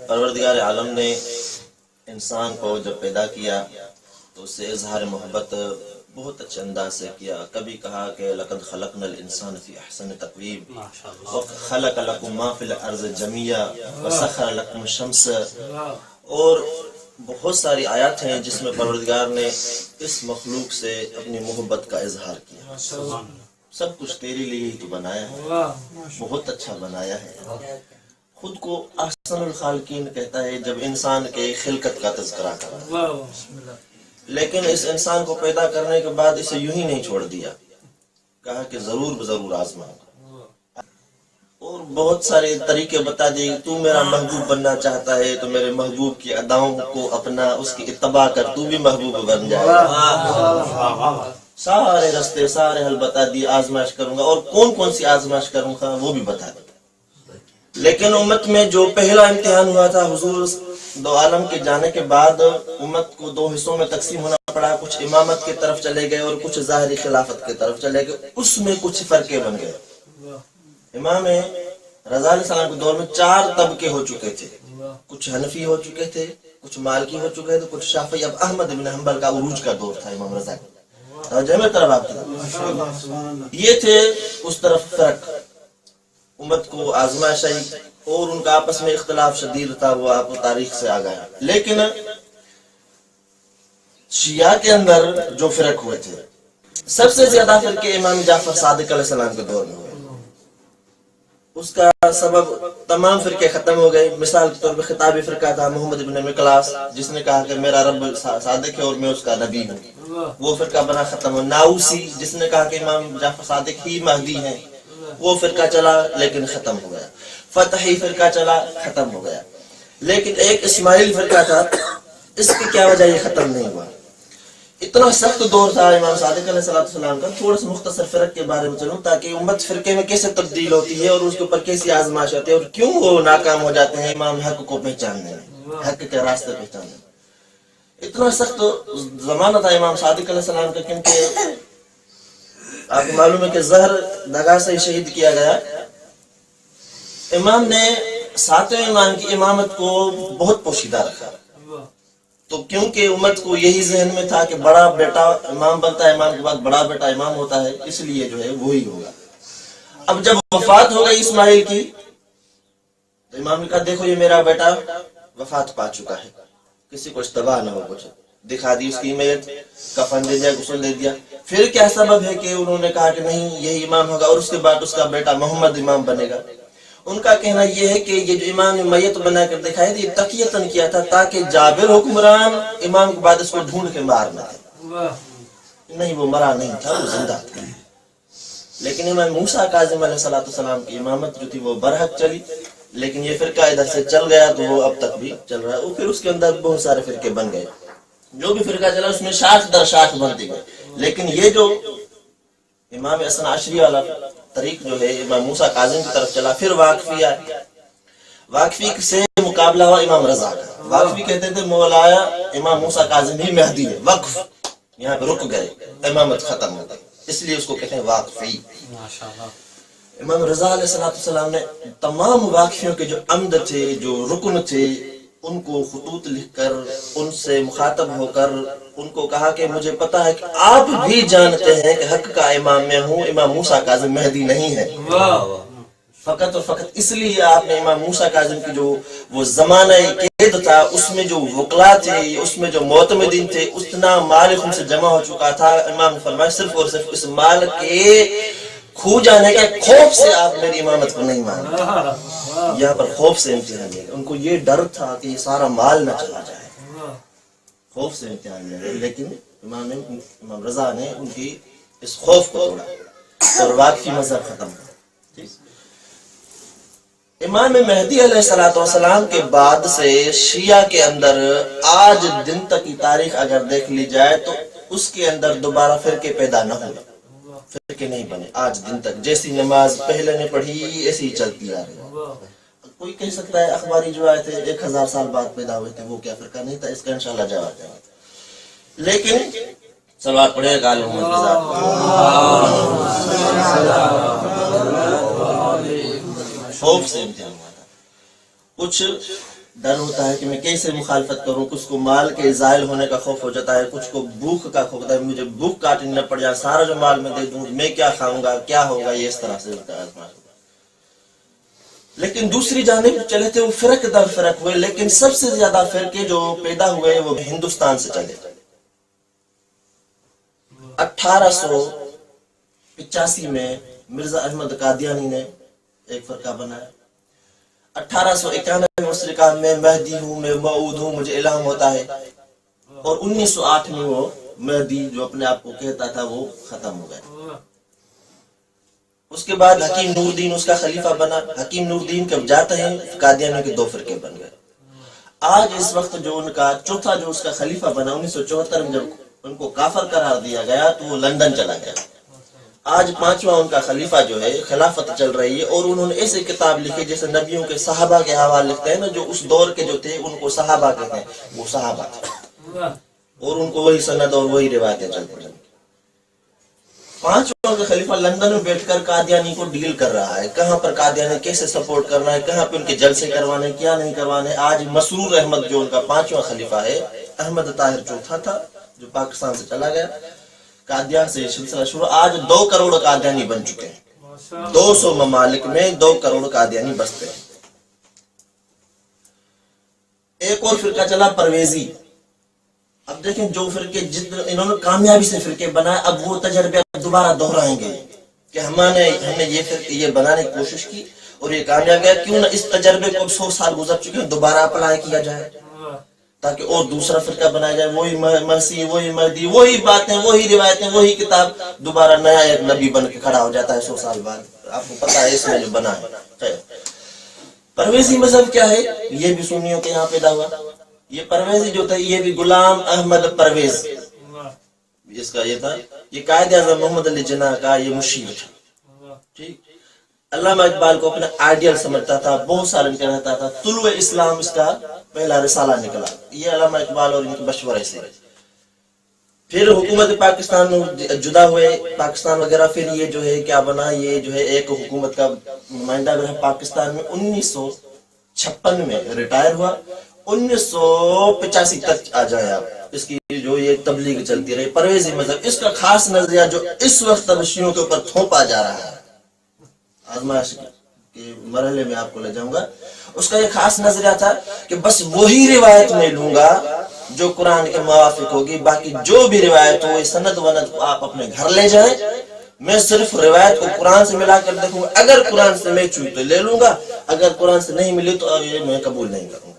پروردگار عالم نے انسان کو جب پیدا کیا تو اسے اظہار محبت بہت اچھے انداز سے کیا. کبھی کہا کہ لقد خلقنا الانسان فی احسن تقویم وخلق لکم ما فی الارض جمیعا وسخر لکم الشمس. اور بہت ساری آیات ہیں جس میں پروردگار نے اس مخلوق سے اپنی محبت کا اظہار کیا. سب کچھ تیرے لیے ہی تو بنایا ہے، بہت اچھا بنایا ہے. خود کو احسن الخالقین کہتا ہے جب انسان کے خلقت کا تذکرہ کرتا ہے. لیکن اس انسان کو پیدا کرنے کے بعد اسے یوں ہی نہیں چھوڑ دیا، کہا کہ ضرور آزماؤں گا. اور بہت سارے طریقے بتا دیے. تو میرا محبوب بننا چاہتا ہے تو میرے محبوب کی اداؤں کو اپنا، اس کی اتباع کر، تو بھی محبوب بن جائے گا. سارے رستے، سارے حل بتا دیے. آزمائش کروں گا، اور کون کون سی آزمائش کروں گا وہ بھی بتا دیا. لیکن امت میں جو پہلا امتحان ہوا تھا، حضور دو عالم کے جانے کے بعد امت کو دو حصوں میں تقسیم ہونا پڑا. کچھ امامت کی طرف چلے گئے اور کچھ ظاہری خلافت کی طرف چلے گئے. اس میں کچھ فرقے بن گئے. امام رضا علیہ السلام کے دور میں 4 طبقے ہو چکے تھے. کچھ حنفی ہو چکے تھے، کچھ مالکی ہو چکے تھے، کچھ شافعی. اب احمد بن حنبل کا عروج کا دور تھا امام رضا کا. جمع طرف آپ یہ تھے اس طرف فرق. امت کو آزمائش آئی اور ان کا آپس میں اختلاف شدید تھا، وہ آپ تاریخ سے آ گیا. لیکن شیعہ کے اندر جو فرق ہوئے تھے، سب سے زیادہ فرقے امام جعفر صادق علیہ السلام کے دور میں ہوئے. اس کا سبب تمام فرقے ختم ہو گئے. مثال کے طور پہ خطابی فرقہ تھا محمد بن مقلاس، جس نے کہا کہ میرا رب صادق ہے اور میں اس کا نبی ہوں. وہ فرقہ بنا ختم ہو. ناؤسی، جس نے کہا کہ امام جعفر صادق ہی مہدی ہیں، وہ فرقہ چلا لیکن ختم ہو گیا. فتحی فرقہ چلا، ختم ہو گیا. لیکن ایک اسماعیل فرقہ تھا، اس کی کیا وجہ یہ ختم نہیں ہوا؟ اتنا سخت دور تھا امام صادق علیہ السلام کا. تھوڑا سا مختصر فرق کے بارے میں چلوں تاکہ امت فرقے میں کیسے تبدیل ہوتی ہے اور اس کے اوپر کیسی آزمائش ہوتی ہے اور کیوں وہ ناکام ہو جاتے ہیں امام حق کو پہچاننے میں، حق کے راستے پہچاننے میں. اتنا سخت زمانہ تھا امام صادق علیہ السلام کا، کیونکہ آپ کو معلوم ہے کہ زہر دغا سے شہید کیا گیا. امام نے 7ویں امام کی امامت کو بہت پوشیدہ رکھا. تو کیونکہ امت کو یہی ذہن میں تھا کہ بڑا بیٹا امام بنتا ہے، امام کے بعد بڑا بیٹا امام ہوتا ہے، اس لیے جو ہے وہی ہوگا. اب جب وفات ہو گئی اسماعیل کی تو امام نے کہا دیکھو یہ میرا بیٹا وفات پا چکا ہے، کسی کو اشتباہ نہ ہو. کچھ دکھا دی اس کی میت، کفن دے دیا، غسل دے دیا. پھر کیا سبب ہے کہ انہوں نے کہا کہ نہیں یہی امام ہوگا اور اس کے بعد اس کا بیٹا محمد امام بنے گا؟ ان کا کہنا یہ ہے کہ یہ جو امام نے میت بنا کر دکھائی تھی، یہ تقیتاً کیا تھا تاکہ جابر حکمران امام کے بعد اس کو ڈھونڈ کے مارنا ہے. نہیں، وہ مرا نہیں تھا، وہ زندہ تھا. لیکن امام موسیٰ کاظم علیہ السلام کی امامت جو تھی وہ برحق چلی. لیکن یہ فرقہ ادھر سے چل گیا تو وہ اب تک بھی چل رہا ہے. اور پھر اس کے اندر بہت سارے فرقے بن گئے. جو بھی فرقہ چلا اس میں شاخ در شاخ بنتے گئے. لیکن یہ جو امام اثنا عشری والا طریق جو ہے امام موسیٰ کاظم کی طرف چلا. پھر واقفی آئے. واقفی سے مقابلہ ہوا امام رضا کا. واقفی کہتے تھے مولایا امام موسیٰ کاظم ہی مہدی ہے. وقف یہاں پہ رک گئے، امامت ختم ہو گئی، اس لیے اس کو کہتے ہیں واقفی. امام رضا علیہ السلام نے تمام واقفیوں کے جو عمد تھے، جو رکن تھے، ان کو خطوط لکھ کر ان سے مخاطب ہو کر ان کو کہا کہ مجھے پتا ہے کہ آپ بھی جانتے ہیں کہ حق کا امام میں ہوں، امام موسیٰ کاظم مہدی نہیں ہے. فقط اور فقط اس لیے آپ نے امام موسیٰ کاظم کی جو وہ زمانہ قید تھا، اس میں جو وکلا تھے، اس میں جو معتمدین تھے، اتنا مال ان سے جمع ہو چکا تھا. امام نے فرمایا صرف اور صرف اس مال کے کھو جانے کے خوف سے آپ میری امامت کو نہیں مانتے. یہاں پر خوف سے امتحان لے گا. ان کو یہ ڈر تھا کہ یہ سارا مال نہ چلا جائے، خوف سے امتحان لے گا. لیکن امام رضا نے ان کی اس خوف کو توڑا اور واقفی مذہب ختم ہوا. امام مہدی علیہ السلام کے بعد سے شیعہ کے اندر آج دن تک کی تاریخ اگر دیکھ لی جائے تو اس کے اندر دوبارہ فرقے پیدا نہ ہوئے، فرقے نہیں بنے. آج دن تک جیسی نماز پہلے نے پڑھی ایسی ہی چلتی آ رہی. کوئی کہہ سکتا ہے اخباری جو آئے تھے 1000 سال بعد پیدا ہوئے تھے، وہ کیا فرقہ نہیں تھا؟ اس کا انشاءاللہ جواب دیں گے. لیکن صلوات پڑھے گا محمد کی ذات خوف سے امتحان ہوا تھا. کچھ ڈر ہوتا ہے کہ میں کیسے مخالفت کروں، کچھ کو مال کے زائل ہونے کا خوف ہو جاتا ہے، کچھ کو بھوک کا خوف ہوتا ہے، مجھے بھوک کاٹنی نہ پڑ جائے، سارا جو مال میں دے دوں میں کیا کھاؤں گا، کیا ہوگا، یہ اس طرح سے ہوتا ہے۔ لیکن دوسری جانب چلے تھے وہ فرق در فرق ہوئے، لیکن سب سے زیادہ فرقے جو پیدا ہوئے وہ ہندوستان سے چلے۔ 1885 میں مرزا احمد قادیانی نے ایک فرقہ بنایا۔ 1891 مشرقہ میں مہدی ہوں، میں موعود ہوں، مجھے الہام ہوتا ہے، اور 1908 میں وہ مہدی جو اپنے آپ کو کہتا تھا وہ ختم ہو گیا۔ اس کے بعد حکیم نور الدین اس کا خلیفہ بنا۔ حکیم نور الدین کب جاتے ہیں قادیانیوں کے 2 فرقے بن گئے۔ آج اس وقت جو ان کا چوتھا جو اس کا خلیفہ بنا 1974 میں جب ان کو کافر قرار دیا گیا تو وہ لندن چلا گیا۔ آج 5واں ان کا خلیفہ جو ہے خلافت چل رہی ہے، اور انہوں نے ایسے کتاب لکھی جیسے نبیوں کے صحابہ کے حوالے لکھتے ہیں نا، جو اس دور کے جو تھے ان کو صحابہ کہتے ہیں، وہ صحابہ تھے، اور ان کو وہی سند اور وہی روایتیں چلتی رہیں۔ 5واں کا خلیفہ لندن میں بیٹھ کر قادیانی کو ڈیل کر رہا ہے، کہاں پر قادیانی کیسے سپورٹ کرنا ہے، کہاں پہ ان کے جلسے کروانے، کیا نہیں کروانے۔ آج مسرور احمد جو ان کا 5واں خلیفہ ہے، احمد طاہر چوتھا تھا جو پاکستان سے چلا گیا، قادیان سے سلسلہ شروع، آج 2 کروڑ قادیانی بن چکے ہیں۔ 200 ممالک میں 2 کروڑ قادیانی بستے ہیں۔ ایک اور فرقہ چلا پرویزی۔ اب دیکھیں جو فرقے انہوں نے کامیابی سے فرقے بنائے، اب وہ تجربے دوبارہ دہرائیں گے کہ ہم نے یہ بنانے کی کوشش کی اور یہ کامیاب گیا، کیوں نہ اس تجربے کو 100 سال گزر چکے ہیں دوبارہ اپلائی کیا جائے، تاکہ اور دوسرا فرقہ بنایا جائے، وہی مسیح، وہی مہدی، وہی باتیں، وہی روایتیں، وہی کتاب، دوبارہ نیا ایک نبی بن کے کھڑا ہو جاتا ہے 100 سال بعد۔ آپ کو پتا ہے اس میں جو بنا ہے۔ پرویزی مذہب کیا ہے؟ یہ بھی سنیوں کے یہاں پیدا ہوا۔ یہ پرویزی جو تھا یہ بھی غلام احمد پرویز، اس کا یہ تھا، یہ قائد اعظم محمد علی جناح کا یہ مشیر تھا۔ ٹھیک، علامہ اقبال کو اپنا آئیڈیل سمجھتا تھا، بہت سارے ان کا رہتا تھا۔ طلوع اسلام اس کا پہلا رسالہ نکلا، یہ علامہ اقبال اور ان کے مشورے سے۔ پھر حکومت پاکستان میں جدا ہوئے، پاکستان وغیرہ، پھر یہ جو ہے کیا بنا، یہ جو ہے ایک حکومت کا نمائندہ رہا پاکستان میں۔ 1956 میں ریٹائر ہوا، 1985 تک آ جائیں آپ، اس کی جو یہ تبلیغ چلتی رہی پرویزی مذہب۔ اس کا خاص نظریہ جو اس وقت شیعوں کے اوپر تھوپا جا رہا ہے، آزمائش کے مرحلے میں آپ کو لے جاؤں گا، اس کا یہ خاص نظریہ تھا کہ بس وہی روایت میں لوں گا جو قرآن کے موافق ہوگی، باقی جو بھی روایت ہو سند وند کو آپ اپنے گھر لے جائیں، میں صرف روایت کو قرآن سے ملا کر دیکھوں گا، اگر قرآن سے میچ ہوئی تو لے لوں گا، اگر قرآن سے نہیں ملی تو یہ میں قبول نہیں کروں گا۔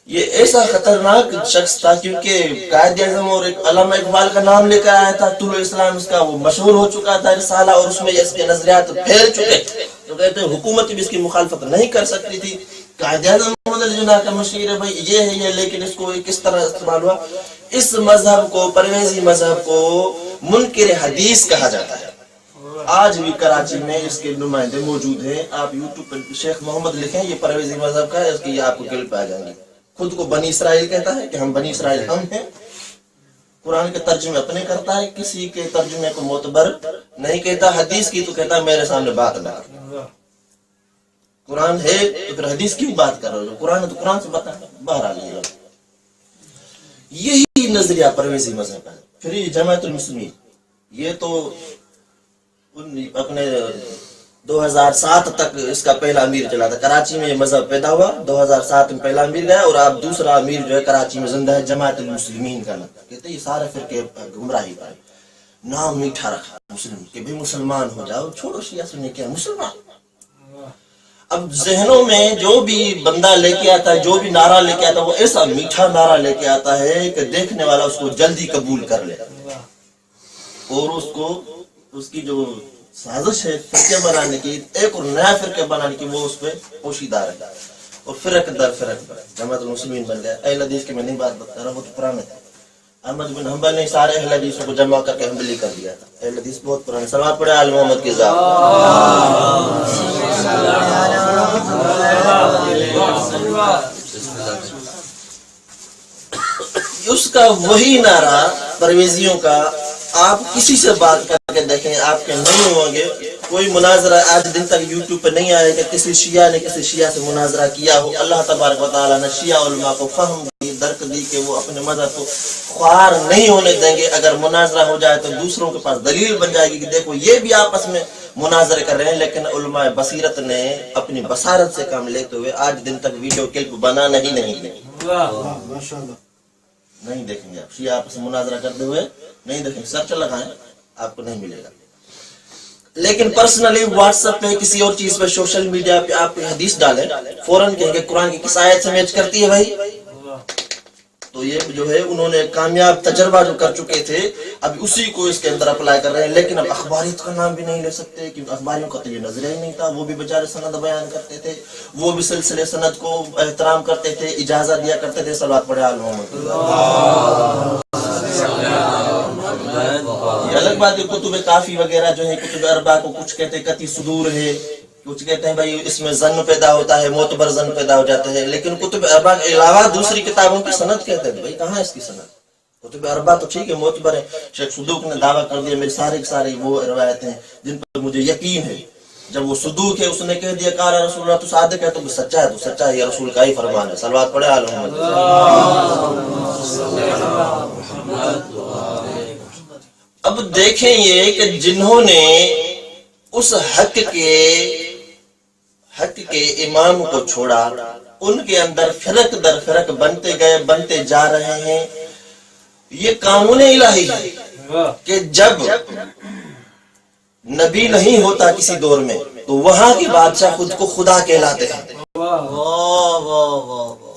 یہ ایسا خطرناک شخص تھا کیونکہ قائد اعظم اور علامہ اقبال کا نام لے کر آیا تھا، طلوع اسلام اس کا وہ مشہور ہو چکا تھا رسالہ، اور اس میں اس کے نظریات پھیل چکے، تو کہتے ہیں حکومت بھی اس کی مخالفت نہیں کر سکتی تھی۔ قائد اعظم محمد علی جناح کا مشیر ہے بھائی یہ ہے یہ، لیکن اس کو کس طرح استعمال ہوا؟ اس مذہب کو، پرویزی مذہب کو منکر حدیث کہا جاتا ہے۔ آج بھی کراچی میں اس کے نمائندے موجود ہیں، آپ یوٹیوب پر شیخ محمد لکھیں یہ پرویزی مذہب کا ہے، اس کی آپ کو کلپ آ جائیں گی۔ خود کو بنی اسرائیل کہتا ہے کہ ہم بنی اسرائیل ہم ہیں، قرآن کے ترجمے اپنے کرتا ہے، کسی کے ترجمے کو معتبر نہیں کہتا، حدیث کی تو کہتا ہے میرے سامنے بات نہ کر، قرآن ہے تو پھر حدیث کیوں بات کر رہے ہو، قرآن ہے تو قرآن سے بتا، باہر آ لیے۔ یہی نظریہ پرویزی مذہب ہے۔ پھر یہ جماعت المسلمین، یہ تو اپنے 2007 تک اس کا پہلا امیر چلا تھا، کراچی میں یہ مذہب پیدا ہوا، 2007 میں پہلا امیر گیا، اور اب دوسرا امیر جو ہے کراچی میں زندہ ہے، جماعت المسلمین کا نام، کہتے ہیں یہ سارے فرقے گمراہی پر نام میٹھا رکھا مسلم کہ بھی مسلمان ہو جاؤ، چھوڑو شیعہ سنی کیا مسلمان۔ اب ذہنوں میں جو بھی بندہ لے کے آتا ہے، جو بھی نعرہ لے کے آتا ہے، وہ ایسا میٹھا نعرہ لے کے آتا ہے کہ دیکھنے والا اس کو جلدی قبول کر لے، اور اس کو اس کی جو سازش ہے فرقے بنانے کی، ایک اور نیا فرقے بنانے کی، وہ اس پہ پوشیدہ ہے، اور فرق در فرق جماعت المسلمین بن گیا۔ اہل حدیث کی میں نہیں بات بتا رہا، وہ تو پرانے تھے، احمد بن حنبل نے سارے اہل حدیثوں کو جمع کر کے حنبلی کر دیا تھا۔ اہل حدیث بہت پرانے، سلام پڑھے آل محمد کی ذات۔ اس کا وہی نعرہ پرویزیوں کا، آپ کسی سے بات کر کے دیکھیں، آپ کے نہیں ہوں گے کوئی مناظرہ آج دن تک یوٹیوب پہ نہیں آیا کہ کسی شیعہ نے کسی شیعہ سے مناظرہ کیا ہو. اللہ تبارک و تعالیٰ نے شیعہ علماء کو فہم دی، درک دی کہ وہ اپنے مذہب کو خوار نہیں ہونے دیں گے. اگر مناظرہ ہو جائے تو دوسروں کے پاس دلیل بن جائے گی کہ دیکھو یہ بھی آپس میں مناظرے کر رہے ہیں. لیکن علماء بصیرت نے اپنی بصارت سے کام لیتے ہوئے آج دن تک ویڈیو کلپ بنانا ہی نہیں دیں. نہیں دیکھیں گے آپ شیعہ آپس میں مناظرہ کرتے ہوئے نہیں دیکھیں گے. سرچ لگائیں آپ کو نہیں ملے گا. لیکن پرسنلی واٹس ایپ پہ کسی اور چیز پہ سوشل میڈیا پہ آپ حدیث ڈالیں فوراً کہیں گے قرآن کی کس آیت سے میچ کرتی ہے بھائی. تو یہ جو ہے انہوں نے کامیاب تجربہ جو کر چکے تھے اب اسی کو اس کے اندر اپلائی کر رہے ہیں. لیکن اب اخباریت کا نام بھی نہیں لے سکتے کیونکہ اخباریوں کا تو یہ نظریہ ہی نہیں تھا. وہ بھی بیچارے سند بیان کرتے تھے، وہ بھی سلسلے سند کو احترام کرتے تھے، اجازت دیا کرتے تھے. صلوات پڑھے آل محمد. یہ الگ بات ہے کتب کافی وغیرہ جو ہے کتب اربع کو کچھ کہتے ہیں قطعی صدور ہے، کچھ کہتے ہیں بھائی اس میں ظن پیدا ہوتا ہے، معتبر ظن پیدا ہو جاتا ہے. لیکن کتب اربع کے علاوہ دوسری کتابوں کی سند کہتے ہیں بھائی کہاں ہے اس کی سند؟ کتب اربع تو ٹھیک ہے معتبر ہے. شیخ صدوق نے دعویٰ کر دیا میرے سارے وہ روایتیں جن پر مجھے یقین ہے. جب وہ صدوق ہے اس نے کہہ دیا قال رسول اللہ تو صادق ہے تو سچا ہے، تو سچا ہے، یہ رسول کا ہی فرمان ہے. صلوات پڑھے آل محمد. اب دیکھیں یہ کہ جنہوں نے اس حق کے امام کو چھوڑا ان کے اندر فرق در فرق بنتے جا رہے ہیں. یہ قانون الہی ہے کہ جب نبی نہیں ہوتا کسی دور میں تو وہاں کے بادشاہ خود کو خدا کہلاتے ہیں،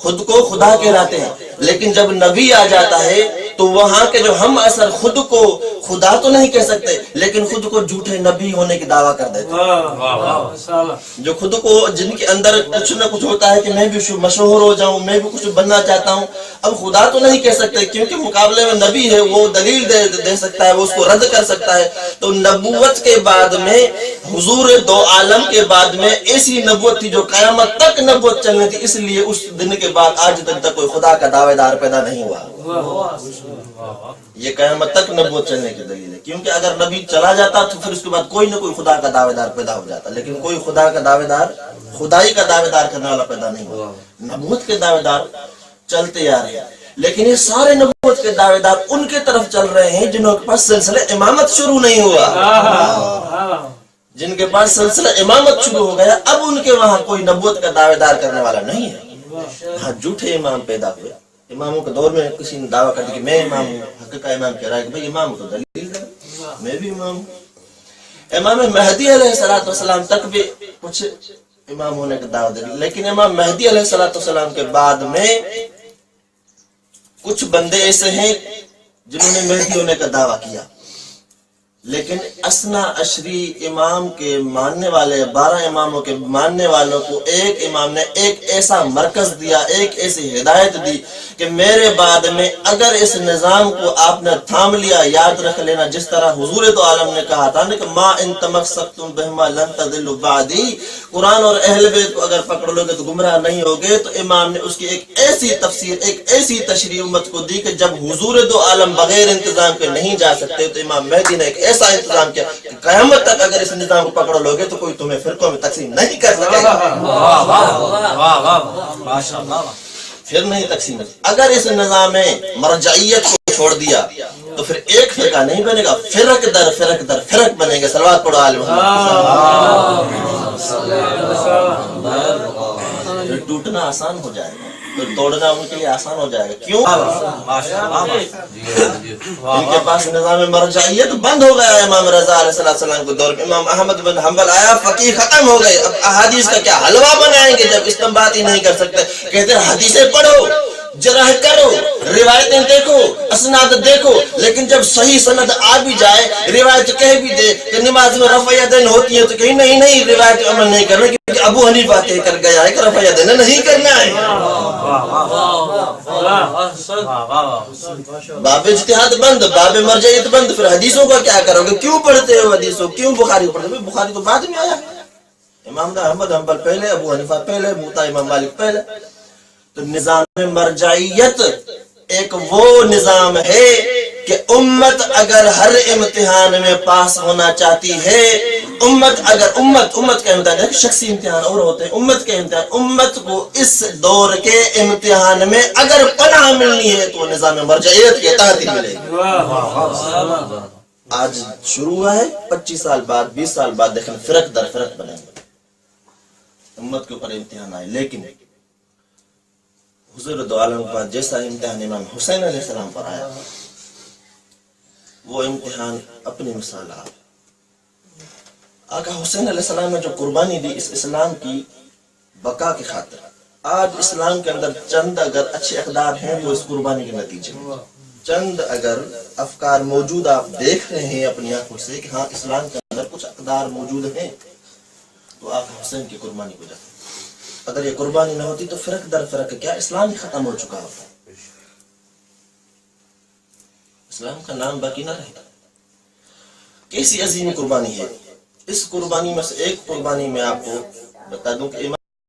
خود کو خدا کہلاتے ہیں. لیکن جب نبی آ جاتا ہے تو وہاں کے جو ہم اثر خود کو خدا تو نہیں کہہ سکتے لیکن خود کو جھوٹے نبی ہونے کی دعویٰ کر دیتے ہیں. جو خود کو جن کے اندر کچھ نہ کچھ ہوتا ہے کہ میں بھی مشہور ہو جاؤں، میں بھی کچھ بننا چاہتا ہوں. اب خدا تو نہیں کہہ سکتے کیونکہ مقابلے میں نبی ہے، وہ دلیل دے سکتا ہے، وہ اس کو رد کر سکتا ہے. تو نبوت کے بعد میں حضور دو عالم کے بعد میں ایسی نبوت تھی جو قیامت تک نبوت چلنی تھی. اس لیے اس دن کے بعد آج تک کوئی خدا کا دعوے دار پیدا نہیں ہوا. یہ قیامت تک نبوت چلنے کی دلیل ہے کیونکہ اگر نبی چلا جاتا تو پھر اس کے بعد کوئی نہ کوئی خدا کا دعوے دار پیدا ہو جاتا. لیکن کوئی خدا کا دعوے دار، خدائی کا دعوے دار کرنے والا پیدا نہیں ہوا. نبوت کے دعوے دار چلتے آ رہے ہیں. لیکن یہ سارے نبوت کے دعوے دار ان کے طرف چل رہے ہیں جنہوں کے پاس سلسلہ امامت شروع نہیں ہوا. جن کے پاس سلسلہ امامت شروع ہو گیا اب ان کے وہاں کوئی نبوت کا دعوے دار کرنے والا نہیں ہے. ہاں جھوٹے امام پیدا ہوئے. اماموں کے دور میں کسی نے دعویٰ کر دیا کہ میں امام ہوں، حق کا امام کہہ رہا ہے کہ بھائی امام تو دلیل ہے، میں بھی امام ہوں. امام مہدی علیہ السلام تک بھی کچھ امام ہونے کا دعویٰ دیا. لیکن امام مہدی علیہ السلام کے بعد میں کچھ بندے ایسے ہیں جنہوں نے مہدی ہونے کا دعویٰ کیا لیکن اسنا عشری امام کے ماننے والے 12 اماموں کے ماننے والوں کو ایک امام نے ایک ایسا مرکز دیا، ایک ایسی ہدایت دی کہ میرے بعد میں اگر اس نظام کو آپ نے تھام لیا، یاد رکھ لینا جس طرح حضور دو عالم نے کہا تھا کہ ما ان تمسکتم بہما لن تضلوا بعدی، قرآن اور اہل بیت کو اگر پکڑ لو گے تو گمراہ نہیں ہوگے. تو امام نے اس کی ایک ایسی تفسیر، ایک ایسی تشریح امت کو دی کہ جب حضور دو عالم بغیر انتظام کے نہیں جا سکتے تو امام مہدی نے ایک ایسا انتظام کیا کہ قیامت تک اگر اس نظام کو پکڑ لو گے تو کوئی تمہیں فرقوں میں تقسیم نہیں کر سکے گا. پھر نہیں تقسیم. اگر اس نظام مرجعیت کو چھوڑ دیا تو پھر ایک فرقہ نہیں بنے گا، فرق در فرق در فرق بنے گا. صلوات پڑھو آل محمد. پھر ٹوٹنا آسان ہو جائے گا، پھر توڑنا ان کے لیے آسان ہو جائے گا. کیوں؟ ان کے پاس نظام مرجعیت بند ہو گیا. امام رضا علیہ السلام کے دور میں امام احمد بن حنبل آیا، فقیہ ختم ہو گئے. اب احادیث کا کیا حلوہ بنائیں گے جب استنباط ہی نہیں کر سکتے؟ کہتے ہیں حدیثیں پڑھو، جرح کرو، روایتیں دیکھو، اسناد دیکھو. لیکن جب صحیح سند آ بھی جائے، روایت کہہ بھی دے کہ نماز میں رفع یدین ہوتی ہے تو کہیں نہیں روایت عمل نہیں کرنا کیونکہ ابو حنیفہ کہہ کر گیا ہے کہ رفع یدین نہیں کرنا ہے. باب اجتہاد بند، باب مرجعیت بند. پھر حدیثوں کا کیا کرو گے؟ کیوں پڑھتے ہو حدیثوں؟ کیوں بخاری پڑھتے ہو؟ بخاری تو بعد میں آیا ہے. امام احمد حنبل پہلے، ابو حنیفہ پہلے، موطا امام مالک پہلے. تو نظام مرجعیت ایک وہ نظام ہے کہ امت اگر ہر امتحان میں پاس ہونا چاہتی ہے، امت اگر امت کا امتحان ہے، شخصی امتحان اور ہوتے ہیں، امت کے امتحان، امت کو اس دور کے امتحان میں اگر پناہ ملنی ہے تو نظام مرجعیت کے تحت ہی ملے گی۔ آج شروع ہوا ہے، 25 سال بعد 20 سال بعد دیکھیں فرق در فرق بنیں گے، امت کے اوپر امتحان آئے۔ لیکن حضور دو عالم کے بعد جیسا امتحان امام حسین علیہ السلام پر آیا، وہ امتحان اپنی مثال آپ آقا حسین علیہ السلام نے جو قربانی دی اس اسلام کی بقا کی خاطر، آج اسلام کے اندر چند اگر اچھے اقدار ہیں وہ اس قربانی کے نتیجے میں، چند اگر افکار موجود آپ دیکھ رہے ہیں اپنی آنکھوں سے کہ ہاں اسلام کے اندر کچھ اقدار موجود ہیں، تو آقا حسین کی قربانی کو جاتا۔ اگر یہ قربانی نہ ہوتی تو فرق در فرق کیا اسلام ہی ختم ہو چکا ہوتا، اسلام کا نام باقی نہ رہتا۔ کیسی عظیم قربانی ہے، اس قربانی میں سے ایک قربانی میں آپ کو بتا دوں کہ